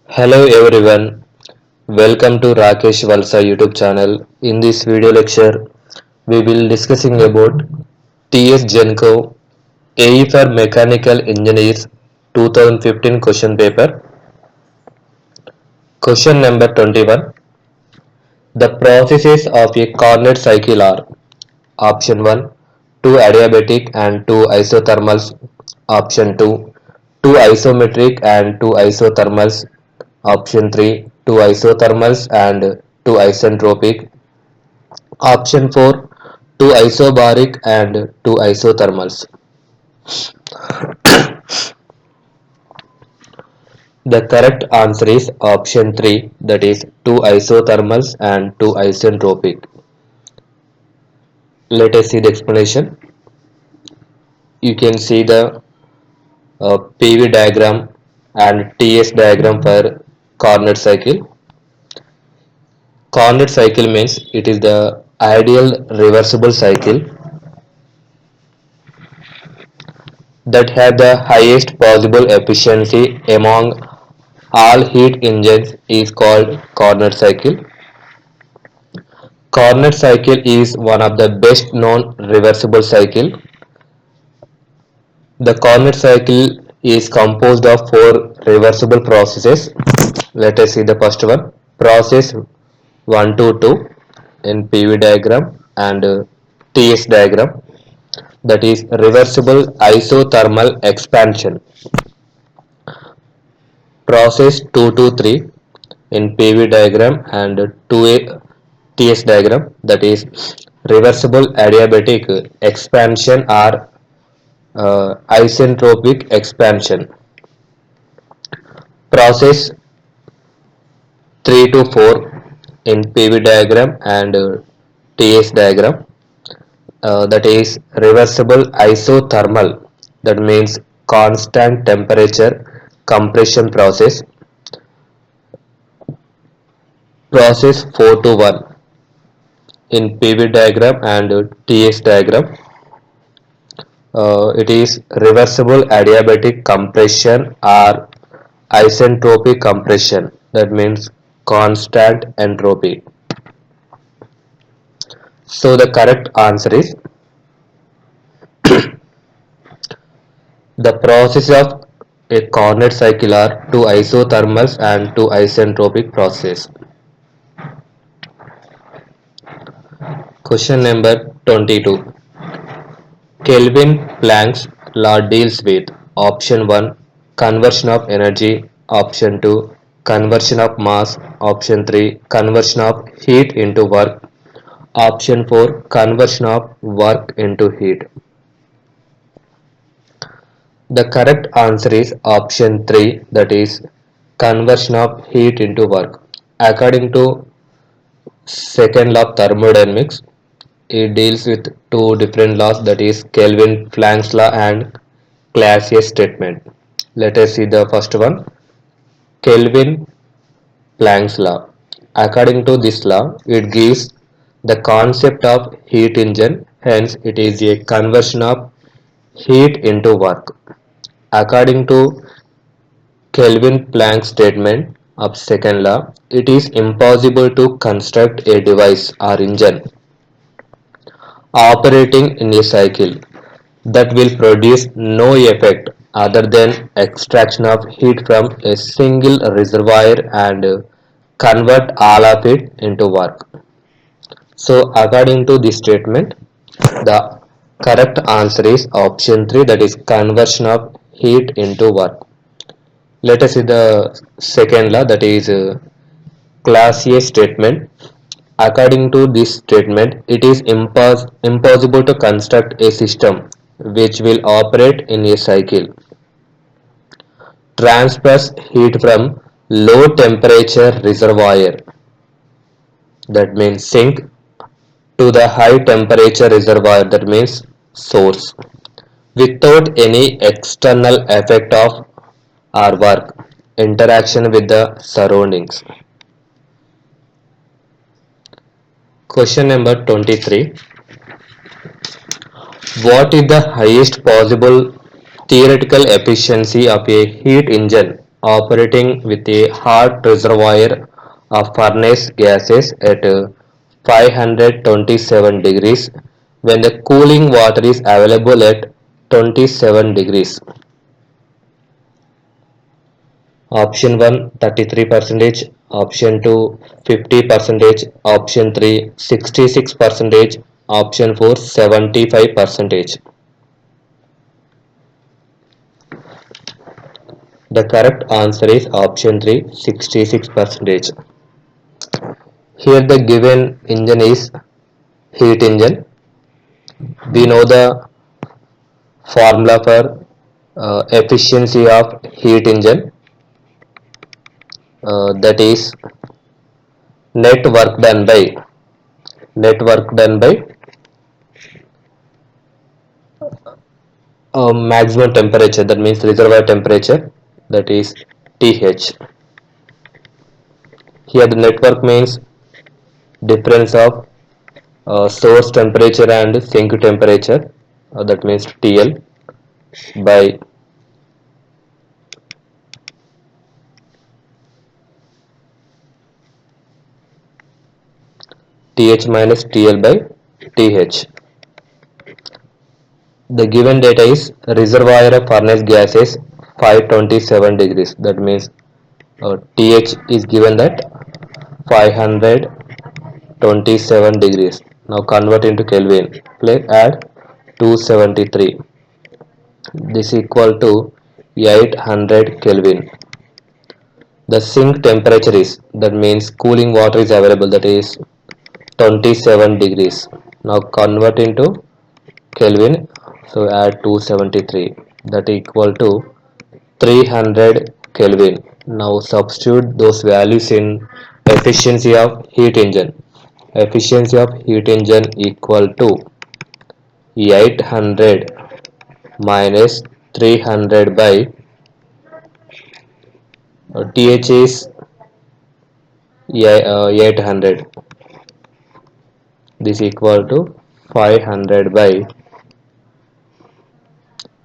Hello everyone, welcome to Rakesh Valsa YouTube channel. In this video lecture, we will discussing about TS Genco AE for Mechanical Engineers 2015 question paper. Question number 21. The processes of a Carnot cycle are option 1, 2 adiabatic and 2 isothermals, option 2, 2 isometric and 2 isothermals, option 3, 2 isothermals and 2 isentropic, option 4, 2 isobaric and 2 isothermals. The correct answer is option 3, that is 2 isothermals and 2 isentropic. Let us see the explanation. You can see the PV diagram and TS diagram for Carnot cycle. Carnot cycle means it is the ideal reversible cycle that have the highest possible efficiency among all heat engines is called Carnot cycle. Carnot cycle is one of the best known reversible cycle. The Carnot cycle is composed of four reversible processes. Let us see the first one. Process 1 to 2 in PV diagram and TS diagram, that is reversible isothermal expansion. Process 2 to 3 in PV diagram and 2A TS diagram, that is reversible adiabatic expansion or isentropic expansion. Process 3 to 4 in PV diagram and TS diagram, that is reversible isothermal, that means constant temperature compression process. Process 4 to 1 in PV diagram and TS diagram, it is reversible adiabatic compression or isentropic compression, that means constant entropy. So the correct answer is the process of a Carnot cycle are two isothermals and two isentropic processes. Question number 22. Kelvin Planck's law deals with option 1, conversion of energy, option 2, conversion of mass, option 3, conversion of heat into work, option 4, conversion of work into heat. The correct answer is option 3, that is conversion of heat into work. According to second law of thermodynamics, it deals with two different laws, that is Kelvin Planck's law and Clausius statement. Let us see the first one, Kelvin Planck's law. According to this law, it gives the concept of heat engine, hence it is a conversion of heat into work. According to Kelvin Planck's statement of second law, it is impossible to construct a device or engine operating in a cycle that will produce no effect other than extraction of heat from a single reservoir and convert all of it into work. So according to this statement, the correct answer is option 3, that is conversion of heat into work. Let us see the second law, that is Clausius statement. According to this statement, it is impossible to construct a system which will operate in a cycle, transfers heat from low temperature reservoir, that means sink, to the high temperature reservoir, that means source, without any external effect of or work interaction with the surroundings. Question number 23. What is the highest possible theoretical efficiency of a heat engine operating with a hot reservoir of furnace gases at 527 degrees when the cooling water is available at 27 degrees. Option 1 33%, option 2 50%, option 3 66%, option 4 75%. The correct answer is option 3 66%. Here the given engine is heat engine. We know the formula for efficiency of heat engine, that is net work done by net work done by maximum temperature, that means reservoir temperature, that is TH. Here the network means difference of source temperature and sink temperature, that means TL, by TH minus TL by TH. The given data is reservoir of furnace gas is 527 degrees, that means TH is given that 527 degrees. Now convert into Kelvin. Let's add 273. This equal to 800 Kelvin. The sink temperature is, that means cooling water is available, that is 27 degrees. Now convert into Kelvin. So add 273. That equal to 300 Kelvin. Now substitute those values in efficiency of heat engine. Efficiency of heat engine equal to 800 minus 300 by TH is 800. This equal to 500 by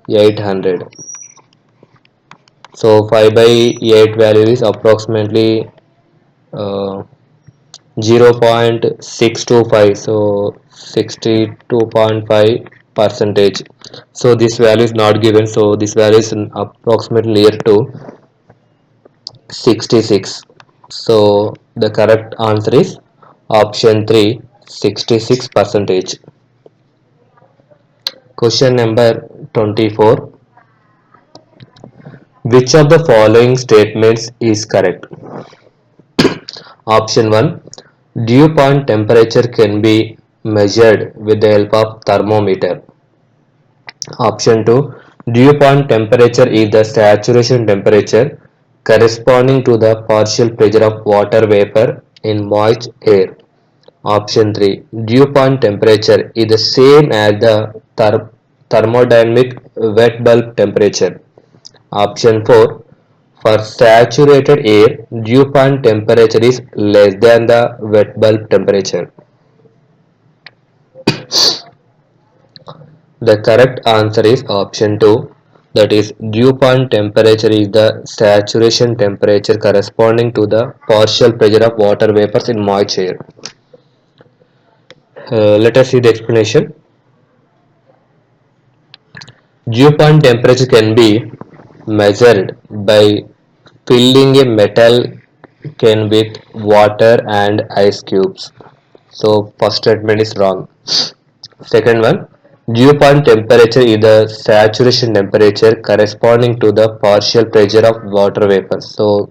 800. So 5 by 8 value is approximately 0.625, so 62.5 percentage. So this value is not given, so this value is approximately near to 66. So the correct answer is option 3 66 percentage. Question number 24. Which of the following statements is correct? Option 1. Dew point temperature can be measured with the help of thermometer. Option 2. Dew point temperature is the saturation temperature corresponding to the partial pressure of water vapor in moist air. Option 3. Dew point temperature is the same as the thermodynamic wet bulb temperature. Option 4. For saturated air, dew point temperature is less than the wet bulb temperature. The correct answer is option 2, that is dew point temperature is the saturation temperature corresponding to the partial pressure of water vapors in moist air. Let us see the explanation. Dew point temperature can be measured by filling a metal can with water and ice cubes. So first statement is wrong. Second one, dew point temperature is the saturation temperature corresponding to the partial pressure of water vapor. So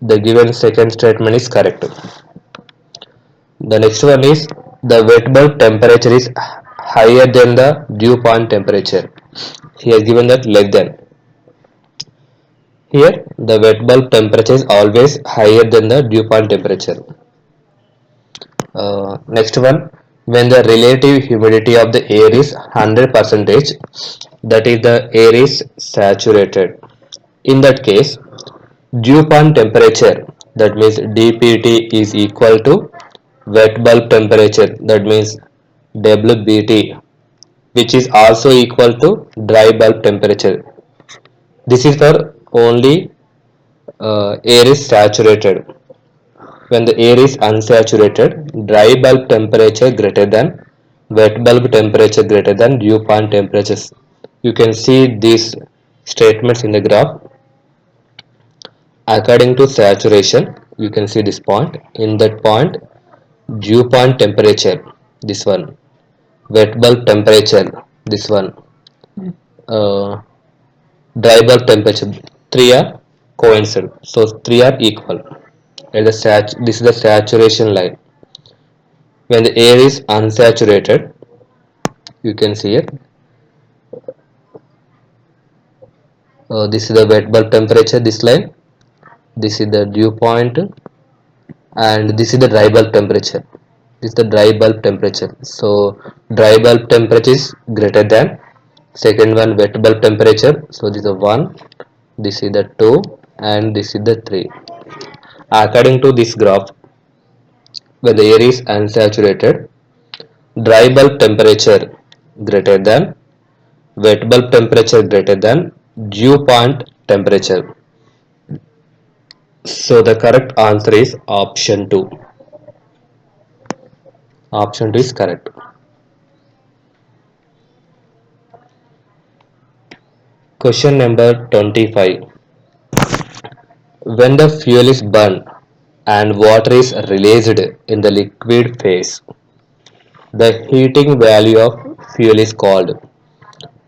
the given second statement is correct. The next one is the wet bulb temperature is higher than the dew point temperature. He has given that less than. Here the wet bulb temperature is always higher than the dew point temperature. Next one, when the relative humidity of the air is 100%, that is the air is saturated. In that case, dew point temperature, that means dpt, is equal to wet bulb temperature, that means wbt, which is also equal to dry bulb temperature. This is for only air is saturated. When the air is unsaturated, dry bulb temperature greater than wet bulb temperature greater than dew point temperatures. You can see these statements in the graph. According to saturation, you can see this point. In that point, dew point temperature, this one. Wet bulb temperature, this one. Uh, Dry bulb temperature, three are coincide. So three are equal. And this is the saturation line. When the air is unsaturated, you can see it. This is the wet bulb temperature, this line. This is the dew point, and this is the dry bulb temperature. This is the dry bulb temperature. So dry bulb temperature is greater than second one wet bulb temperature. So this is the 1, this is the 2, and this is the 3. According to this graph, when the air is unsaturated, dry bulb temperature greater than wet bulb temperature greater than dew point temperature. So the correct answer is option 2. Option 2 is correct. Question number 25. When the fuel is burned and water is released in the liquid phase, the heating value of fuel is called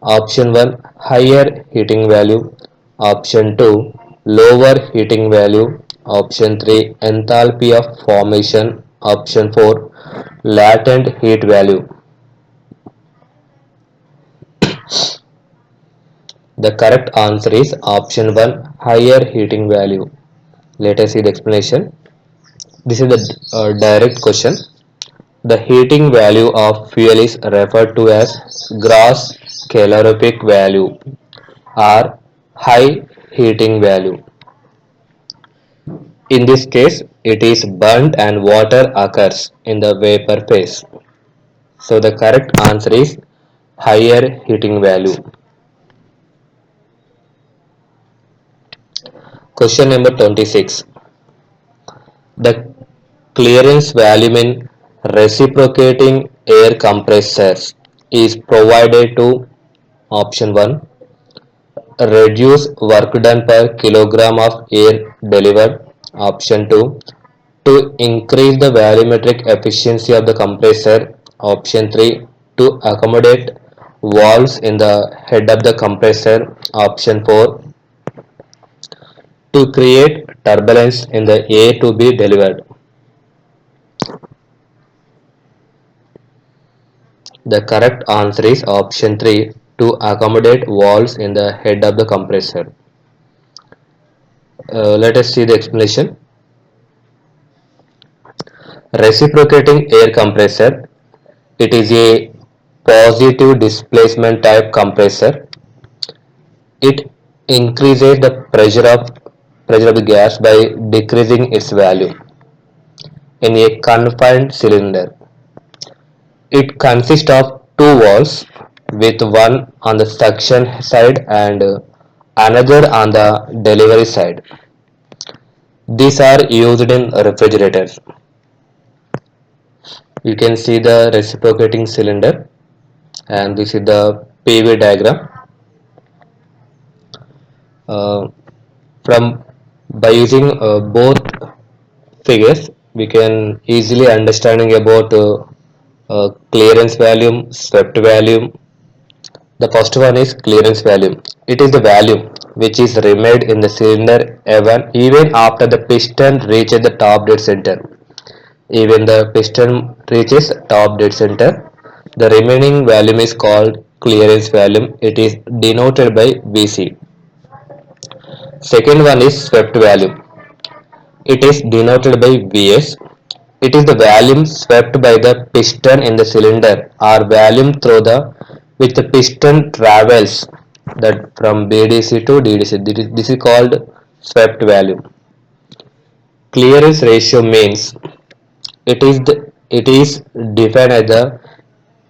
option 1 higher heating value, option 2 lower heating value, option 3 enthalpy of formation, option 4 latent heat value. The correct answer is option 1 higher heating value. Let us see the explanation. This is the direct question. The heating value of fuel is referred to as gross calorific value or high heating value. In this case, it is burnt and water occurs in the vapor phase. So the correct answer is higher heating value. Question number 26. The clearance volume in reciprocating air compressors is provided to option 1 reduce work done per kilogram of air delivered, option 2 to increase the volumetric efficiency of the compressor, option 3 to accommodate valves in the head of the compressor, option 4 to create turbulence in the air to be delivered. The correct answer is option 3 to accommodate valves in the head of the compressor. Let us see the explanation. Reciprocating air compressor, it is a positive displacement type compressor. It increases the pressure of the gas by decreasing its value in a confined cylinder. It consists of two valves with one on the suction side and another on the delivery side. These are used in refrigerators. You can see the reciprocating cylinder, and this is the PV diagram. Uh, from by using both figures, we can easily understanding about clearance volume, swept volume. The first one is clearance volume. It is the volume which is remained in the cylinder even after the piston reaches the top dead center. Even the piston reaches top dead center, the remaining volume is called clearance volume. It is denoted by Vc. Second one is swept volume. It is denoted by Vs. It is the volume swept by the piston in the cylinder or volume through the which the piston travels that from BDC to DDC. This is called swept volume. Clearance ratio means it is defined as the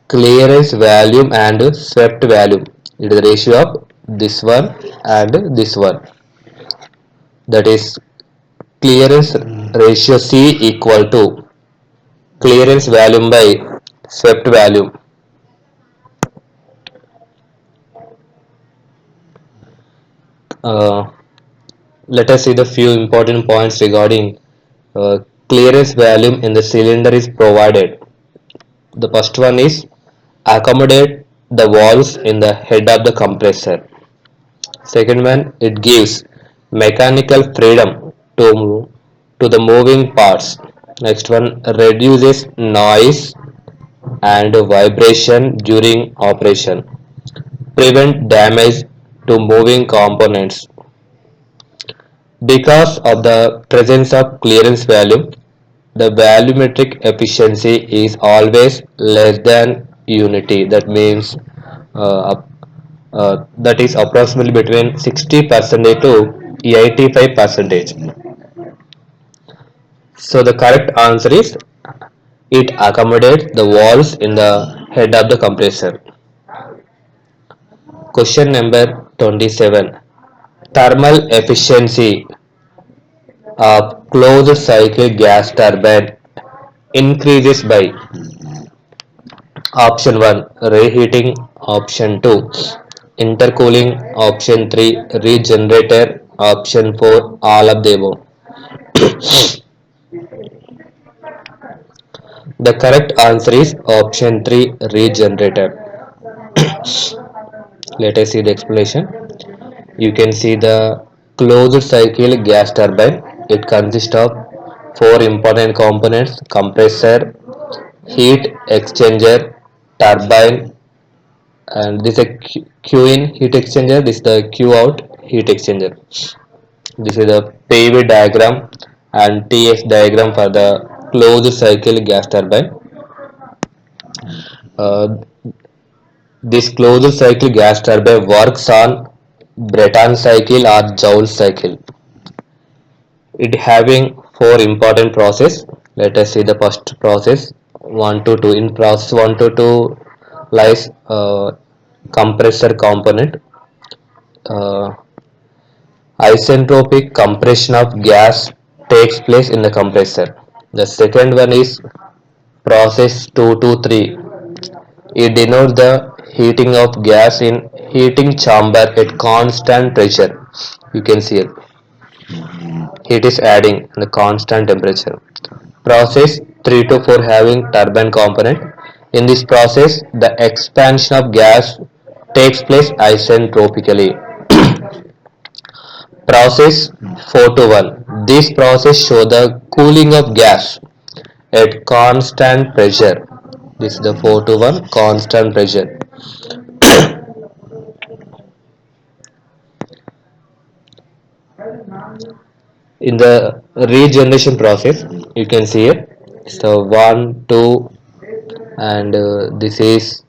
clearance volume and swept volume. It is the ratio of this one and this one. that is clearance ratio C equal to clearance volume by swept volume. Uh, Let us see the few important points regarding clearance volume in the cylinder is provided. The first one is accommodate the valves in the head of the compressor. Second one, it gives mechanical freedom to the moving parts. Next one, reduces noise and vibration during operation. Prevent damage to moving components. Because of the presence of clearance volume, the volumetric efficiency is always less than unity. That means that is approximately between 60% to 85%. So the correct answer is it accommodates the walls in the head of the compressor. Question number 27. Thermal efficiency of closed cycle gas turbine increases by option 1 reheating, option 2 intercooling, option 3 regenerator, option 4 all of the above. The correct answer is option 3 regenerator. Let us see the explanation. You can see the closed cycle gas turbine. It consists of four important components: compressor, heat exchanger, turbine, and this is a Q in heat exchanger. This is the Q out heat exchanger. This is the PV diagram and TS diagram for the closed cycle gas turbine. Uh, this closed cycle gas turbine works on Brayton cycle or Joule cycle. It having four important process. Let us see the first process 1 to 2. In process 1 to 2 lies compressor component. Uh, Isentropic compression of gas takes place in the compressor. The second one is process 2 to 3. It denotes the heating of gas in heating chamber at constant pressure. You can see it. Heat is adding the constant temperature. Process 3 to 4 having turbine component. In this process, the expansion of gas takes place isentropically. Process 4 to 1. This process shows the cooling of gas at constant pressure. This is the 4 to 1 constant pressure. In the regeneration process, you can see it. So 1, 2, and this is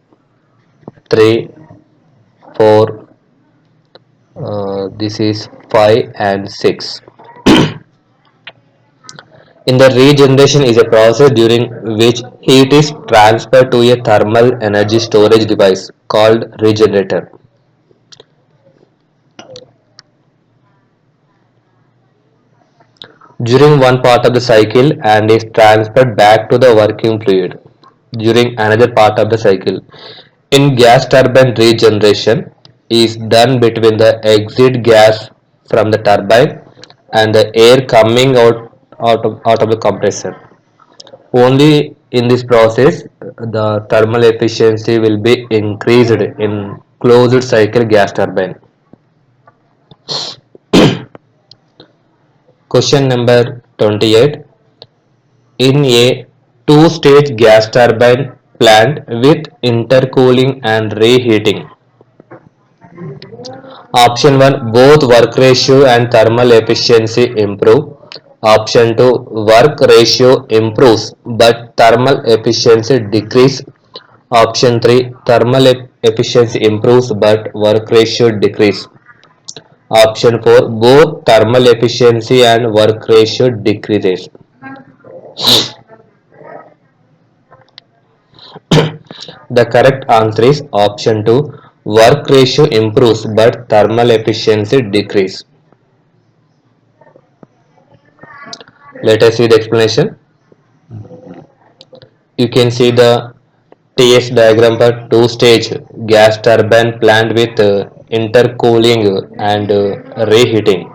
3, 4, this is 5 and 6. In the regeneration is a process during which heat is transferred to a thermal energy storage device called regenerator. During one part of the cycle and is transferred back to the working fluid during another part of the cycle. In gas turbine, regeneration is done between the exit gas from the turbine and the air coming out of the compressor. Only in this process the thermal efficiency will be increased in closed cycle gas turbine. Question number 28. In a two-stage gas turbine plant with intercooling and reheating. Option 1 both work ratio and thermal efficiency improve. Option 2 work ratio improves but thermal efficiency decrease. Option 3 thermal efficiency improves but work ratio decrease. Option 4 both thermal efficiency and work ratio decreases. The correct answer is option 2 work ratio improves but thermal efficiency decrease. Let us see the explanation. You can see the TS diagram for two-stage gas turbine plant with intercooling and reheating.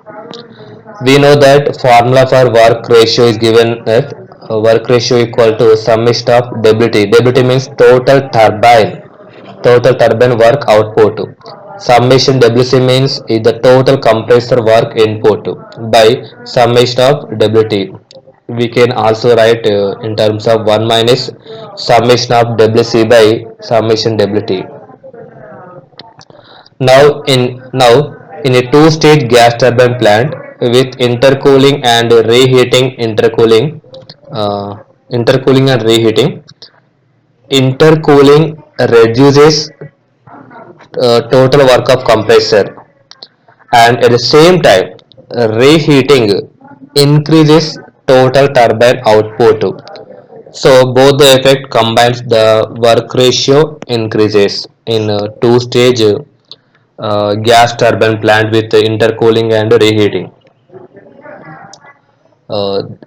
We know that formula for work ratio is given as work ratio equal to summation of WT. WT means total turbine work output. Summation WC means is the total compressor work input by summation of WT. We can also write in terms of 1 minus summation of WC by summation WT. Now in a two-stage gas turbine plant with uh, intercooling and reheating, intercooling reduces total work of compressor, and at the same time reheating increases total turbine output. So both the effect combines the work ratio increases in two-stage gas turbine plant with intercooling and reheating.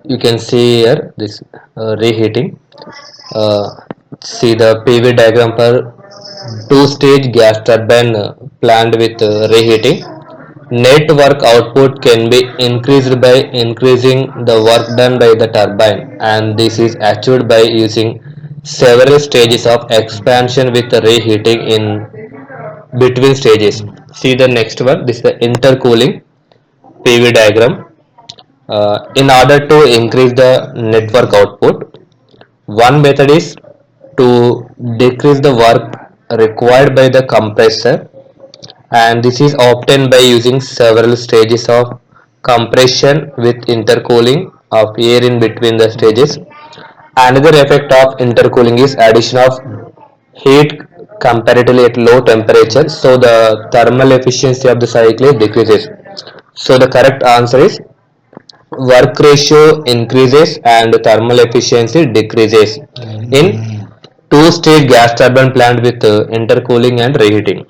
You can see here this reheating. Uh, See the PV diagram for two-stage gas turbine plant with reheating. Net work output can be increased by increasing the work done by the turbine, and this is achieved by using several stages of expansion with reheating in between stages. See the next one. This is the intercooling PV diagram. In order to increase the network output, one method is to decrease the work required by the compressor, and this is obtained by using several stages of compression with intercooling of air in between the stages. Another effect of intercooling is addition of heat comparatively at low temperature, so the thermal efficiency of the cycle decreases. So the correct answer is work ratio increases and thermal efficiency decreases in two-stage gas turbine plant with intercooling and reheating.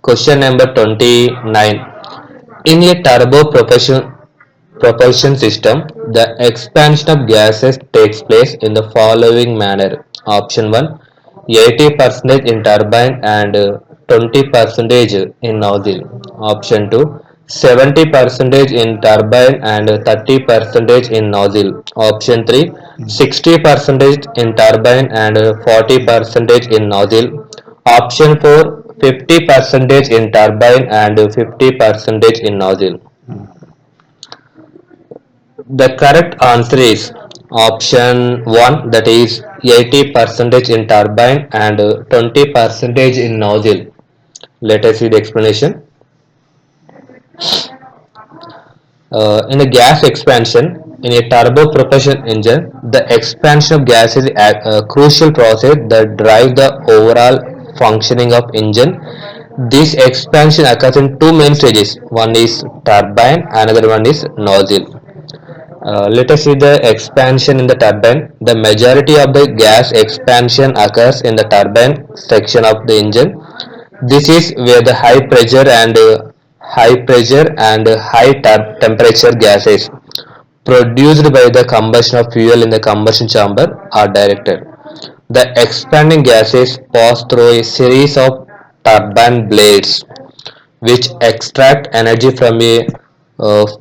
Question number 29. In a propulsion system, the expansion of gases takes place in the following manner. Option 1, 80% in turbine and 20% in nozzle. Option 2, 70% in turbine and 30% in nozzle. Option 3, 60% in turbine and 40% in nozzle. Option 4, 50% in turbine and 50% in nozzle. The correct answer is option 1, that is 80% in turbine and 20% in nozzle. Let us see the explanation. In a gas expansion in a turbo propulsion engine, the expansion of gas is a crucial process that drives the overall functioning of engine. This expansion occurs in two main stages. One is turbine, another one is nozzle. Let us see the expansion in the turbine. The majority of the gas expansion occurs in the turbine section of the engine. This is where the high temperature gases produced by the combustion of fuel in the combustion chamber are directed. The expanding gases pass through a series of turbine blades which extract energy from a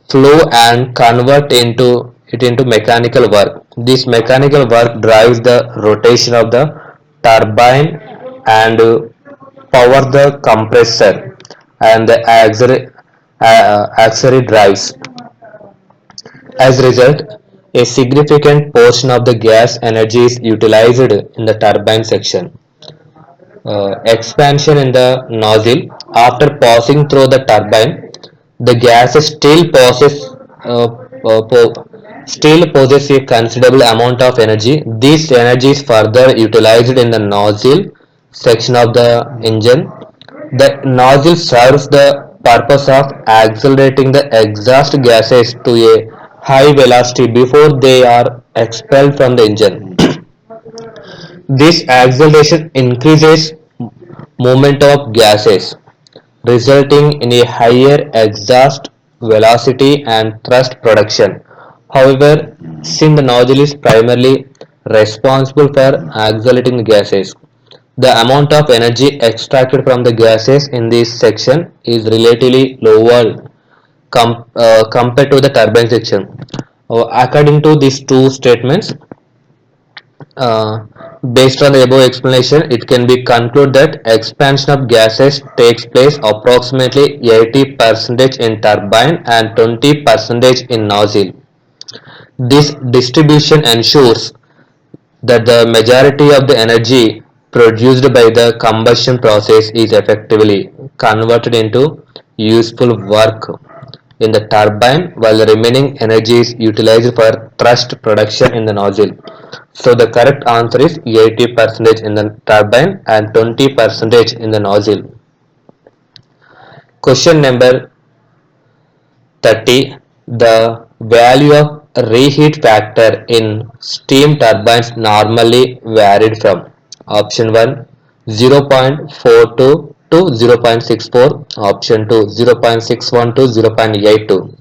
flow and convert it into mechanical work. This mechanical work drives the rotation of the turbine and power the compressor and the auxiliary drives. As a result, a significant portion of the gas energy is utilized in the turbine section. Expansion in the nozzle. After passing through the turbine, the gas uh, uh, po- still possess a considerable amount of energy. This energy is further utilized in the nozzle section of the engine. The nozzle serves the purpose of accelerating the exhaust gases to a high velocity before they are expelled from the engine. This acceleration increases movement of gases, resulting in a higher exhaust velocity and thrust production. However, since the nozzle is primarily responsible for exhalating the gases, the amount of energy extracted from the gases in this section is relatively lower compared to the turbine section. According to these two statements, uh, based on the above explanation, it can be concluded that expansion of gases takes place approximately 80% in turbine and 20% in nozzle. This distribution ensures that the majority of the energy produced by the combustion process is effectively converted into useful work in the turbine, while the remaining energy is utilized for thrust production in the nozzle. So the correct answer is 80% in the turbine and 20% in the nozzle. Question number 30. The value of reheat factor in steam turbines normally varied from option 1 0.42 to 0.64, option 2 0.61 to 0.82,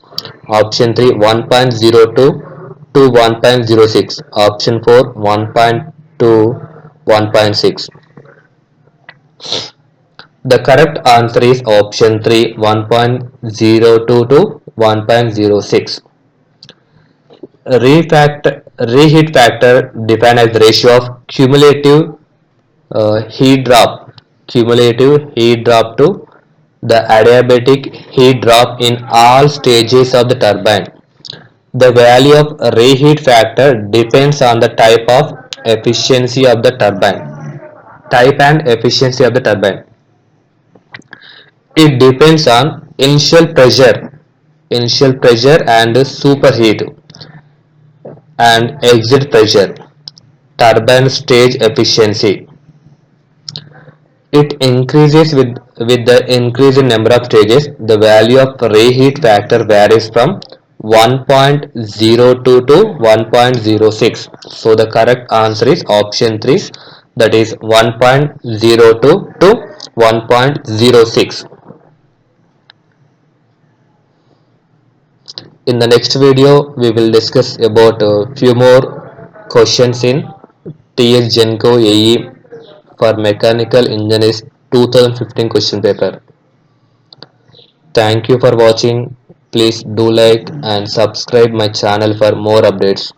option 3 1.02 to 1.06, option 4 1.2 1.6. The correct answer is option 3 1.02 to 1.06. Reheat factor defined as the ratio of heat drop cumulative heat drop to the adiabatic heat drop in all stages of the turbine. The value of reheat factor depends on the efficiency of the turbine. Type and efficiency of the turbine. It depends on initial pressure and superheat and exit pressure. Turbine stage efficiency. It increases with the increase in number of stages. The value of reheat factor varies from 1.02 to 1.06. So the correct answer is option 3, that is 1.02 to 1.06. In the next video, we will discuss about a few more questions in TS Genco AE for Mechanical Engineers 2015 question paper. Thank you for watching. Please do like and subscribe my channel for more updates.